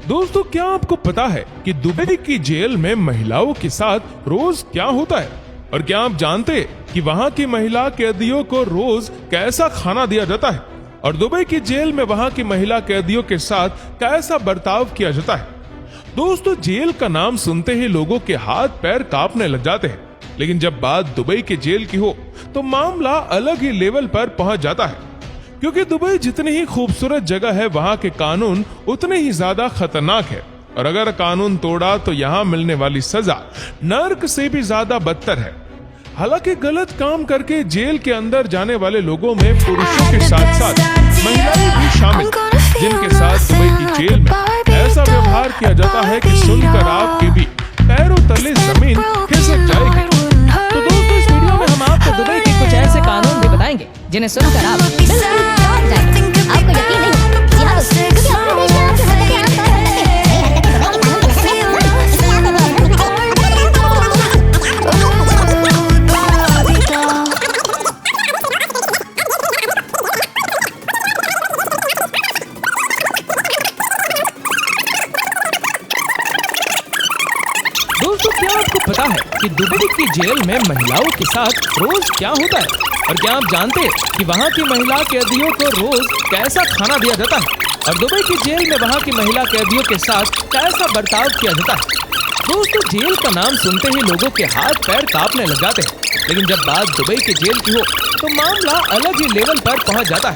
दोस्तों, क्या आपको पता है कि दुबई की जेल में महिलाओं के साथ रोज क्या होता है? और क्या आप जानते हैं कि वहां की महिला कैदियों को रोज कैसा खाना दिया जाता है? और दुबई की जेल में वहां की महिला कैदियों के साथ कैसा बर्ताव किया जाता है? दोस्तों, जेल का नाम सुनते ही लोगों के हाथ पैर कांपने लग जाते हैं, लेकिन जब बात दुबई के जेल की हो तो मामला अलग ही लेवल पर पहुंच जाता है। क्योंकि दुबई जितनी ही खूबसूरत जगह है, वहां के कानून उतने ही ज्यादा खतरनाक है। और अगर कानून तोड़ा तो यहाँ मिलने वाली सजा नर्क से भी ज्यादा बदतर है। हालांकि गलत काम करके जेल के अंदर जाने वाले लोगों में पुरुषों के साथ साथ महिलाएं भी शामिल, जिनके साथ दुबई की जेल में ऐसा व्यवहार किया जाता है कि सुनकर आपके भी पैरों तले जमीन खिसक जाएगी। तो दोस्तों, इस वीडियो में हम आपको दुबई के कुछ ऐसे कानून भी बताएंगे जिन्हें सुनकर आप बिल्कुल चौंक जाएंगे। आपको यकीन नहीं होगा। जी हाँ दोस्तों, क्योंकि अपने देश में आप जो हरकतें आमतौर पर करते हैं, वही हरकतें दुबई के कानून के नजर में दोस्तों, क्या आपको पता है कि दुबई की जेल में महिलाओं के साथ रोज क्या होता है? और क्या आप जानते हैं कि वहाँ की महिला कैदियों को रोज कैसा खाना दिया जाता है? और दुबई की जेल में वहाँ की महिला कैदियों के साथ कैसा बर्ताव किया जाता है? दोस्तों, जेल का नाम सुनते ही लोगों के हाथ पैर कांपने लग जाते हैं, लेकिन जब बात दुबई की जेल की हो तो मामला अलग ही लेवल पर पहुंच जाता है।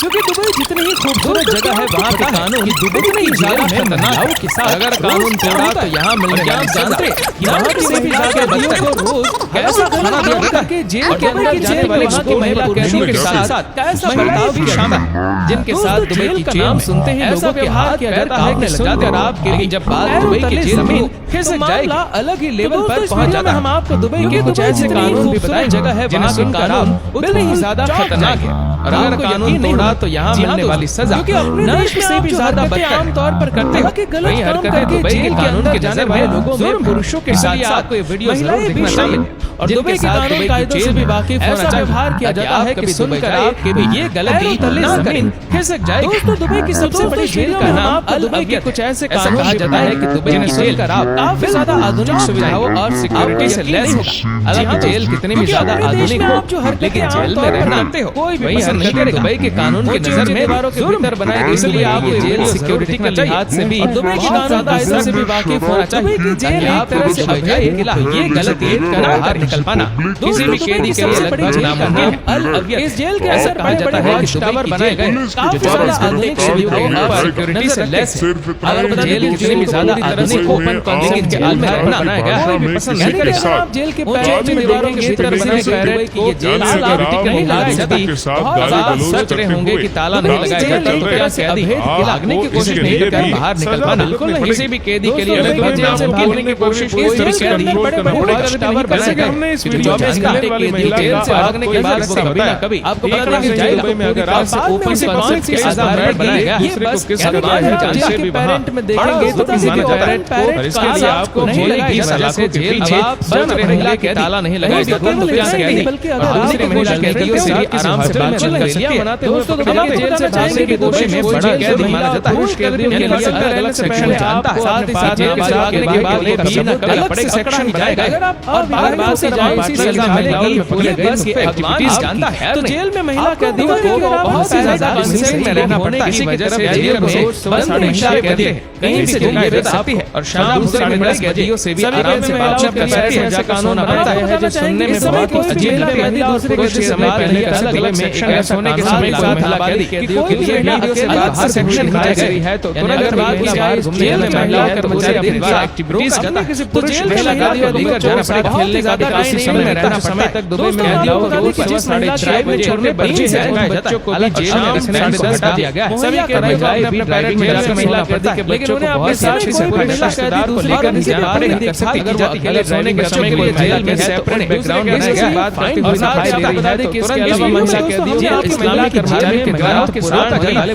क्योंकि दुबई जितनी ही खूबसूरत जगह है, वहाँ के कानून दुबई की जेल में महिलाओं के साथ अगर कानून तोड़ा तो यहाँ मिलने वाली सजा कि वहाँ की महिला कैदियों को रोज कैसा खाना दिया जाता है। जेल के अंदर जाने वाले वहाँ की महिला कैदियों के साथ कैसा बर्ताव भी शामिल, जिनके साथ दुबई की नाम सुनते ही लोगों के हाथ पैर कांपने लग जाते हैं। आपके भी जब बात दुबई की जेल में खिसक जाएगी, अलग ही लेवल पर पहुंच जाता है। हम आपको दुबई के कुछ ऐसे कानून भी बताएं जगह है वहाँ के कानून उतने ही ज्यादा खतरनाक है। और अगर कानून तोड़ा तो यहाँ मिलने वाली सजा नर्क से भी ज्यादा बदतर आमतौर पर करते हैं। वही हरकतें दुबई के कानून के जाने वाले लोगों में पुरुषों के साथ आपको ये वीडियो जरूर देखना चाहिए और दुबई के कानून कायदों से भी वाकिफ होना चाहिए। व्यवहार किया जाता है कि सुनकर आपके भी ये गलती ना करें, खिसक जाएगी। दोस्तों, दुबई की सबसे बड़ी जेल का नाम दुबई के कुछ ऐसे कानून कहा जाता है कि दुबई की जेल का आप काफी ज्यादा आधुनिक सुविधाओं और सिक्योरिटी से लैस होगा। अगर जेल कितनी भी ज्यादा आधुनिक हो, लेकिन जेल में रहना हो कोई भी पसंद नहीं करेगा। दुबई के कानून के नजर में दीवारों के भीतर बनाए गए, इसलिए आपको जेल सिक्योरिटी के लिहाज से भी दुबई के कानून कायदों से भी वाकिफ होना चाहिए। ताकि आप तरह से ये गलती बाहर निकल पाना किसी भी कैदी के लिए लगभग नामुमकिन है। इस जेल के ऐसा कहा जाता है कि टावर बनाए गए काफी ज्यादा आधुनिक सुविधाओं और सिक्योरिटी से लैस है। अगर जेल कितनी भी ज्यादा आधुनिक ओपन कॉन्सेप्ट के अंदर बनाया गया है, कोई भी पसंद नहीं करेगा। आप जेल के पैरेट में दीवारों के भीतर बनाए गए कि ये जेल सिक्योरिटी के लिहाज से भी बहुत सोच रहे होंगे कि ताला नहीं लगाएगा तो क्या कैदी भागने की कोशिश नहीं करके बाहर निकल पाना। किसी भी कैदी के लिए लगभग जेल से भागने की कोशिश इस तरह से कैदी बड़े टावर बनाए गए 24 घंटे कैदी जेल से भागने के बाद वो कभी ना कभी आपको पता लग जाएगा में अगर आप से ओपन कॉन्सेप्ट के साथ बनाया गया दूसरे को किस बात है जानते भी पेरेंट में देखेंगे तो किसी भी पेरेंट इसके लिए आपको जेल की सजा से जेल आप बच रहे हैं कि ताला नहीं लगाएगा बल्कि अगर दूसरे महिला कैदियों से भी आराम से बातचीत कर सकते हैं। दोस्तों, जेल से भागने की कोशिश में बड़ा कैदी माना जाता है। कैदियों के लिए अलग सेक्शन जानता है। साथ ही साथ जेल से भागने के बाद वो कभी ना कभी अलग सेक्शन जाएगा और बार-बार से जाए इसी सजा मिलेगी। पूरे बस की एक्टिविटीज जानता है। तो जेल में महिला कैदियों को बहुत से ज्यादा कंसेंट में रहना पड़ता है। इसी वजह से जेल में बस महिला कैदी कहीं से जगह रह सकती है और शाम दूसरे महिला कैदियों से भी आराम से बातचीत कर सकती है। ऐसा कानून बनता है जो सुनने में बहुत अजीब लगता है। दूसरे कुछ समय पहले अलग-अलग सेक्शन में सोने के समय महिला कैदियों के लिए वीडियो से बाहर सेक्शन बनाई गई है। तो तुरंत बाद की जाए जेल में महिला कर्मचारी अपनी एक्टिविटीज करता है। तो जेल महिला कैदियों को लेकर जाना पड़ेगा। खेलने का अधिकार इसी समय में रहना समय तक दुबई में कैदियों को रोज 6:30 बजे छोड़ने बच्चे हैं। बच्चों को अलग जेल में रखने से हटा दिया गया है। सभी कर्मचारी अपने प्राइवेट में जाकर महिला कैदी के बच्चों को बहुत साक्षी से पूरे रिश्तेदार को लेकर जाना पड़ेगा। कर सकती है कि अकेले सोने के समय के लिए जेल में सेपरेट बैकग्राउंड बनाया गया है। और साथ ही आपको बता दें कि इसके अलावा महिला कैदियों आपकी महिला कर्मचारी के द्वारा के साथ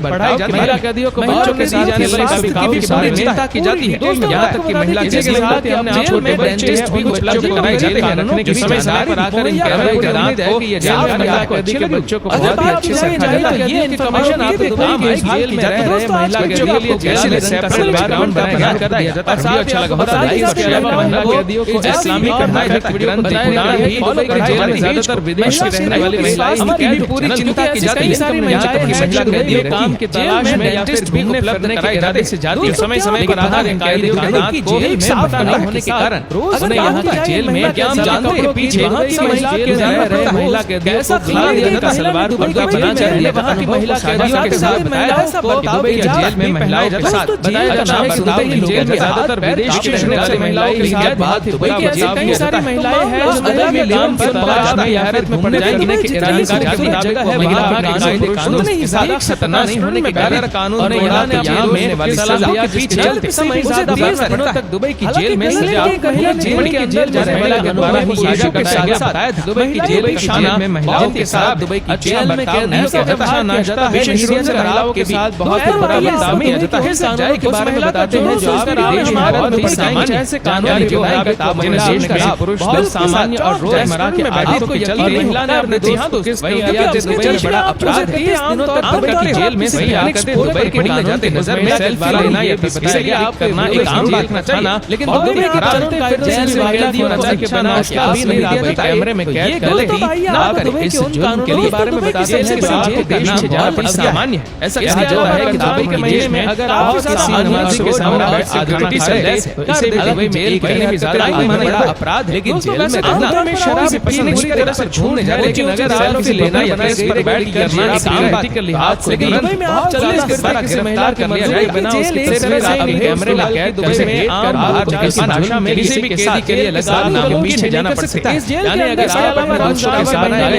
पढ़ाई जाती है। महिला कैदियों को बच्चों के साथ जाने वाले सुविधाओं के बारे में चिंता की जाती है। यहाँ तक कि महिला जेल के साथ जेल में डेंटिस्ट भी उपलब्ध कराई जाती है। रखने के समय पर आकर इन कैमरे के दांत को ये जेल में महिला कैदी के बच्चों को बहुत ही अच्छे से रखा जाता है। ये इन्फॉर्मेशन आपको काम है जेल में रह रहे महिला कैदियों के लिए जेल में सेपरेट बैकग्राउंड बना कर दिया जाता है। और अच्छा लगा होता है इसके अलावा महिला कैदियों को इस्लामी आधारित ग्रंथ कुरान भी जेल में ज्यादातर विदेश में रहने वाली महिलाएं इनकी पूरी चिंता की जाती है। यहाँ तक कि महिला कैदियों काम की तलाश में या फिर घूमने फिरने के इरादे से जाती है। समय समय पर आधार कैदियों के दांत को साफ न होने के कारण उन्हें यहाँ की जेल में क्या हम जानते हैं पीछे महिला के रहे महिला कैदियों को खिला दिया जाता सलवार कुर्ता बना कर दिया वहाँ की महिला कैदियों के साथ बताया दुबई की जेल में महिलाओं के साथ बताया जाता है दुबई की जेल में ज्यादातर विदेश में रहने वाली महिलाओं के साथ बहुत दुबई की ऐसी कई सारी महिलाएं हैं जो दुबई में काम पर तलाश में या फिर घूमने फिरने के इरादे से जाती है। जगह है महिला कानून ही ज्यादा खतरनाक नहीं होने के कारण कानून ने यहाँ में सलाह के पीछे चलते समय ज्यादा दिनों तक दुबई की जेल में सजा जेल के अंदर जा रहे महिला के द्वारा ही साझा कराया गया बताया था। दुबई की जेल में शाना में महिलाओं के साथ दुबई की जेल में कैदियों का अच्छा नाश्ता विशेष रूप से महिलाओं के साथ बहुत बड़ा बर्ताव किया जाता है। सच्चाई के बारे में बताते हैं जो आपके देश भारत में सामान्य ऐसे कानून जो है जिन्हें देश का पुरुष बहुत सामान्य और रोजमर्रा के आदतों के चलते महिला ने अपने देहांत किस दुबई बड़ा अपराध है। इस दिनों तक दुबई की जेल में सही आकर दुबई के कानून नजर में सेल्फी लेना या बताया आप करना एक आम बात न चाहना लेकिन दुबई के कानून का जेल से कैदी होना चाहिए बना के आप नहीं दिया कैमरे में कैद कर लेती ना करें। इस जुर्म के लिए बारे में बताते हैं कि आपके देश से जाना बड़ी सामान्य है। ऐसा कहा जाता है कि दुबई के महीने में अगर आप किसी नमाजी के सामने बैठ अथॉरिटी से लेस तो इसे दुबई में जेल करने भी ज्यादा बड़ा अपराध है। लेकिन जेल में रहना में शराब पीने की तरह से घूमने जाए लेकिन अगर आप सेल्फी लेना या प्रेस पर बैठ करना एक आम बात के लिहाज से दुबई में आप 40 के बाद किसी महिला कर लिया जाए बिना उसके से अभी कैमरे में कैद दुबई में आम बाहर जाकर भाषा में किसी भी कैदी के लिए अलग नाम के पीछे जाना पड़ सकता है। यानी अगर आप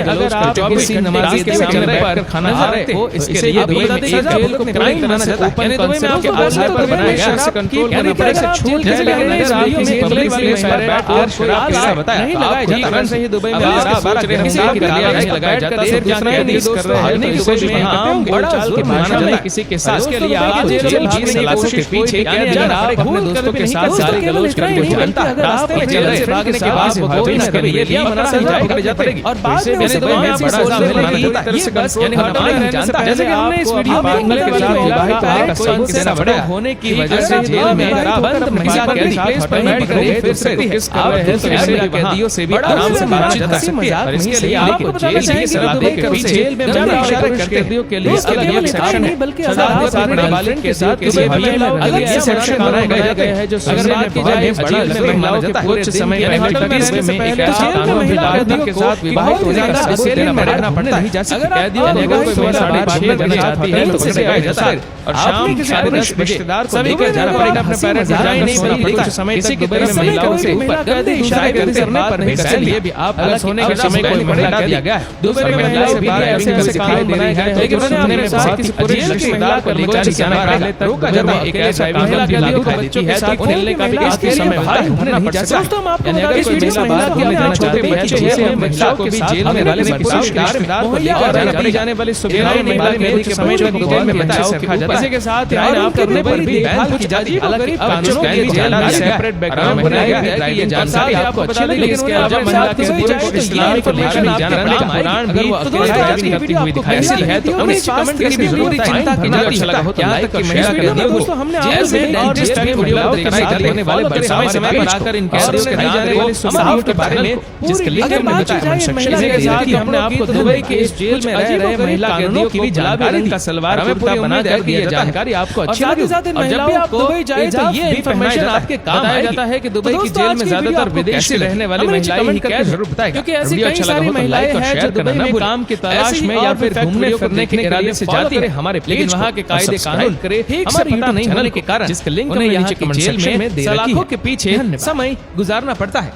अगर आप किसी नमाजी के सामने पर खाना खा रहे हो इसके लिए दुबई में एक जेल को क्राइम बनाना चाहता है। यानी दुबई में आपके आधार पर बनाया गया है कंट्रोल करना पड़ेगा छूट जैसे अगर आप किसी पब्लिक प्लेस पर बैठकर शराब पीना बताया नहीं लगाया जाता कारण से ही दुबई में किसी की गालियां नहीं लगाया जाता सिर्फ जितना यूज कर रहे हैं नहीं दुबई में आम बड़ा चाल के माना जाता है किसी के साथ के लिए आप जेल की सलाखों के पीछे अगर आप अपने दोस्तों के साथ सारी गलोच करके जानता रास्ते में जेल से भागने के बाद वो कोई इसके लिए भी मना से जाए कर जाता है और बाद में उसे दुबई में बड़ा जाम माना जाता है ये बस यानी हटाना नहीं जानता जैसे कि हमने इस वीडियो में पार्टनर के साथ विवाहित होने का संग देना पड़ा होने की वजह से जेल में अगर आप बंद महिला कैदी प्लेस पर बैठ कर फिर से किस कर रहे हैं तो ऐसे कैदियों से भी आराम से बातचीत जा सकती है और इसके लिए आपको जेल की सलाह के पीछे जेल में जब इशारा करते कैदियों के लिए अलग अलग सेक्शन है बल्कि सजा के नाबालिग के साथ किसी भी अलग से सेक्शन बनाया गया है जो अगर बात की जाए बड़ा जेल माना जाता है कुछ समय पहले में एक ऐसा कानून भी लाया के साथ विवाहित होने का सबूत देना पड़ेगा पड़ता ही जा सकता है। कैदियों ने अगर कोई महिला 6:30 जाना चाहती है तो उसे आया जाता है और शाम 10:30 रिश्तेदार सभी को जाना पड़ेगा अपने पेरेंट्स जाने नहीं पड़ेगा कुछ समय तक दुबई में महिलाओं से ऊपर गंदे इशारे करते रहने पर नहीं कर लिए भी आप अलग सोने के समय कोई महिला दिया गया है दुबई में महिलाओं से बाहर ऐसे कानून बनाए गए हैं लेकिन सुनने में बहुत किसी पुरुष रिश्तेदार को लेकर जाना पड़ेगा रोका जाता है एक ऐसा महिला के लिए बच्चों के साथ खेलने का भी इसके समय बाहर होना नहीं जा सकता यानी अगर कोई महिला बाहर खेलने जाना चाहती है तो जेल में महिलाओं को भी जेल में रहने में पुरुष रिश्तेदार को लेकर दी जाने वाली सुविधाएं महिला के के समय में जेल में बताया रखा जाता है इसी के साथ यानी आप करने पर भी बैन की जाती है अलग कानूनों के लिए जेल में सेपरेट बैकग्राउंड बनाया गया है ये जानकारी आपको अच्छी लगी लेकिन इसके अलावा महिला के पुरुष को इस्लाम को लेकर नहीं जाना पड़ेगा कुरान भी अकेले करती हुई दिखाई दी है तो उन्हें कमेंट करके जरूर चिंता की जाती है यहाँ तक कि महिला कैदियों को जेल में डेंटिस्ट की वीडियो दिखाने वाले बड़े समय पर आकर इन कैदियों के नहीं जाने वाले सुविधाओं के बारे में जिसके लिंक हमने बताया इसी के साथ हमने आपको दुबई के इस जेल में रह रहे महिला कैदियों की भी जानकारी का सलवार कुर्ता बना कर दिया जानकारी आपको अच्छी लगी और जब भी आप दुबई जाए तो ये इन्फॉर्मेशन आपके काम आया जाता है कि दुबई की जेल में ज्यादातर विदेशी रहने वाली महिलाएं ही कैद जरूर बताएगा क्योंकि ऐसी कई सारी महिलाएं हैं जो दुबई में काम की तलाश में या फिर घूमने फिरने के इरादे से जाती है हमारे लेकिन वहाँ के कायदे कानून करे हमारे पता नहीं होने के कारण जिसके लिंक उन्हें यहाँ की जेल में सलाखों के पीछे समय गुजारना पड़ता है।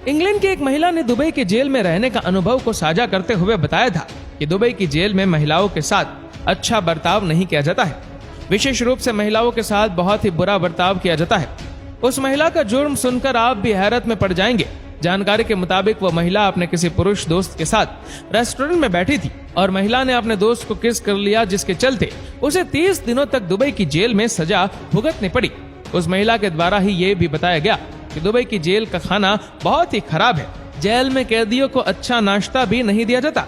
इंग्लैंड की एक महिला ने दुबई के जेल में रहने का अनुभव को साझा करते हुए बताया था कि दुबई की जेल में महिलाओं के साथ अच्छा बर्ताव नहीं किया जाता है, विशेष रूप से महिलाओं के साथ बहुत ही बुरा बर्ताव किया जाता है। उस महिला का जुर्म सुनकर आप भी हैरत में पड़ जाएंगे जानकारी के मुताबिक वो महिला अपने किसी पुरुष दोस्त के साथ रेस्टोरेंट में बैठी थी और महिला ने अपने दोस्त को किस कर लिया, जिसके चलते उसे 30 दिनों तक दुबई की जेल में सजा भुगतनी पड़ी। उस महिला के द्वारा ही ये भी बताया गया कि दुबई की जेल का खाना बहुत ही खराब है। जेल में कैदियों को अच्छा नाश्ता भी नहीं दिया जाता।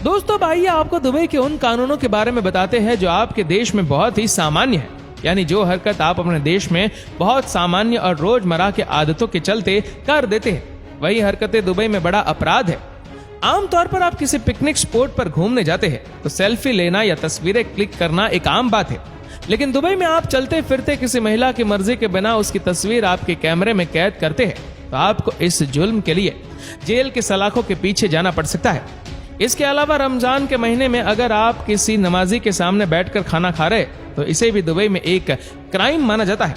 दोस्तों, आइए आपको दुबई के उन कानूनों के बारे में बताते हैं जो आपके देश में बहुत ही सामान्य है। यानी जो हरकत आप अपने देश में बहुत सामान्य और रोजमर्रा के आदतों के चलते कर देते हैं, वही हरकतें दुबई में बड़ा अपराध है। आमतौर पर आप किसी पिकनिक स्पॉट पर घूमने जाते हैं तो सेल्फी लेना या तस्वीरें क्लिक करना एक आम बात है, लेकिन दुबई में आप चलते फिरते किसी महिला की मर्जी के बिना उसकी तस्वीर आपके कैमरे में कैद करते हैं तो आपको इस जुल्म के लिए जेल की सलाखों के पीछे जाना पड़ सकता है। इसके अलावा रमजान के महीने में अगर आप किसी नमाजी के सामने बैठकर खाना खा रहे तो इसे भी दुबई में एक क्राइम माना जाता है।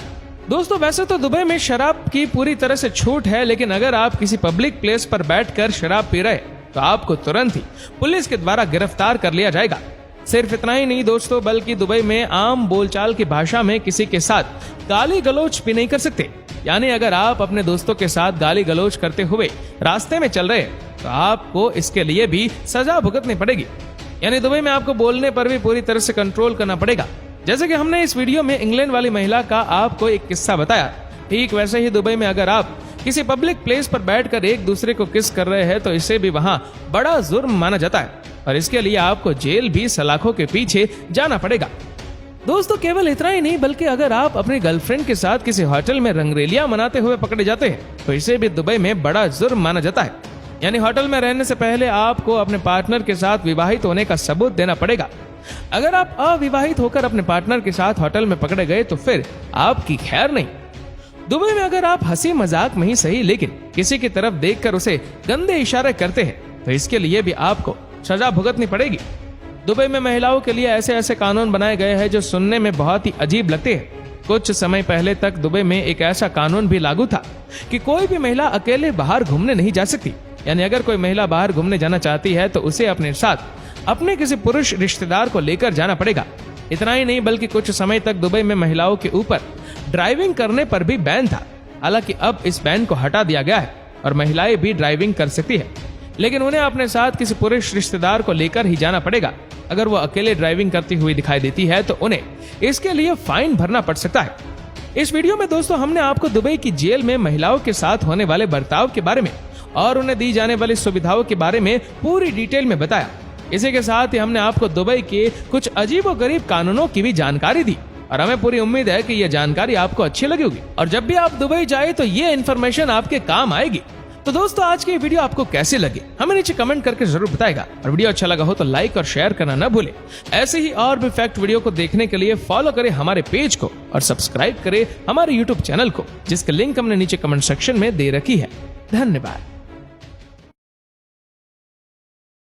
दोस्तों, वैसे तो दुबई में शराब की पूरी तरह से छूट है, लेकिन अगर आप किसी पब्लिक प्लेस पर बैठकर शराब पी रहे तो आपको तुरंत ही पुलिस के द्वारा गिरफ्तार कर लिया जाएगा। सिर्फ इतना ही नहीं दोस्तों, बल्कि दुबई में आम बोलचाल की भाषा में किसी के साथ गाली गलौज भी नहीं कर सकते। यानी अगर आप अपने दोस्तों के साथ गाली गलौज करते हुए रास्ते में चल रहे हैं तो आपको इसके लिए भी सजा भुगतनी पड़ेगी। यानी दुबई में आपको बोलने पर भी पूरी तरह से कंट्रोल करना पड़ेगा। जैसे कि हमने इस वीडियो में इंग्लैंड वाली महिला का आपको एक किस्सा बताया, ठीक वैसे ही दुबई में अगर आप किसी पब्लिक प्लेस पर बैठकर एक दूसरे को किस कर रहे हैं तो इसे भी वहां बड़ा जुर्म माना जाता है और इसके लिए आपको जेल भी सलाखों के पीछे जाना पड़ेगा। दोस्तों, केवल इतना ही नहीं, बल्कि अगर आप अपनी गर्लफ्रेंड के साथ किसी होटल में रंगरेलियां मनाते हुए पकड़े जाते हैं तो इसे भी दुबई में बड़ा जुर्म माना जाता है। यानी होटल में रहने से पहले आपको अपने पार्टनर के साथ विवाहित होने का सबूत देना पड़ेगा। अगर आप अविवाहित होकर अपने पार्टनर के साथ होटल में पकड़े गए तो फिर आपकी खैर नहीं। दुबई में अगर आप हंसी मजाक में ही सही लेकिन किसी की तरफ देखकर उसे गंदे इशारे करते हैं तो इसके लिए भी आपको सजा भुगतनी पड़ेगी। दुबई में महिलाओं के लिए ऐसे ऐसे कानून बनाए गए हैं जो सुनने में बहुत ही अजीब लगते हैं। कुछ समय पहले तक दुबई में एक ऐसा कानून भी लागू था कि कोई भी महिला अकेले बाहर घूमने नहीं जा सकती। यानी अगर कोई महिला बाहर घूमने जाना चाहती है तो उसे अपने साथ अपने किसी पुरुष रिश्तेदार को लेकर जाना पड़ेगा। इतना ही नहीं, बल्कि कुछ समय तक दुबई में महिलाओं के ऊपर ड्राइविंग करने पर भी बैन था। हालांकि अब इस बैन को हटा दिया गया है और महिलाएं भी ड्राइविंग कर सकती है, लेकिन उन्हें अपने साथ किसी पुरुष रिश्तेदार को लेकर ही जाना पड़ेगा। अगर वो अकेले ड्राइविंग करती हुई दिखाई देती है तो उन्हें इसके लिए फाइन भरना पड़ सकता है। इस वीडियो में दोस्तों हमने आपको दुबई की जेल में महिलाओं के साथ होने वाले बर्ताव के बारे में और उन्हें दी जाने वाली सुविधाओं के बारे में पूरी डिटेल में बताया। इसी के साथ ही हमने आपको दुबई के कुछ अजीबोगरीब कानूनों की भी जानकारी दी और हमें पूरी उम्मीद है कि यह जानकारी आपको अच्छी लगी होगी और जब भी आप दुबई जाए तो ये इन्फॉर्मेशन आपके काम आएगी। तो दोस्तों, आज की वीडियो आपको कैसे लगी हमें नीचे कमेंट करके जरूर बताएगा और वीडियो अच्छा लगा हो तो लाइक और शेयर करना न भूले। ऐसे ही और भी फैक्ट वीडियो को देखने के लिए फॉलो करें हमारे पेज को और सब्सक्राइब करें हमारे यूट्यूब चैनल को, जिसका लिंक हमने नीचे कमेंट सेक्शन में दे रखी है। धन्यवाद।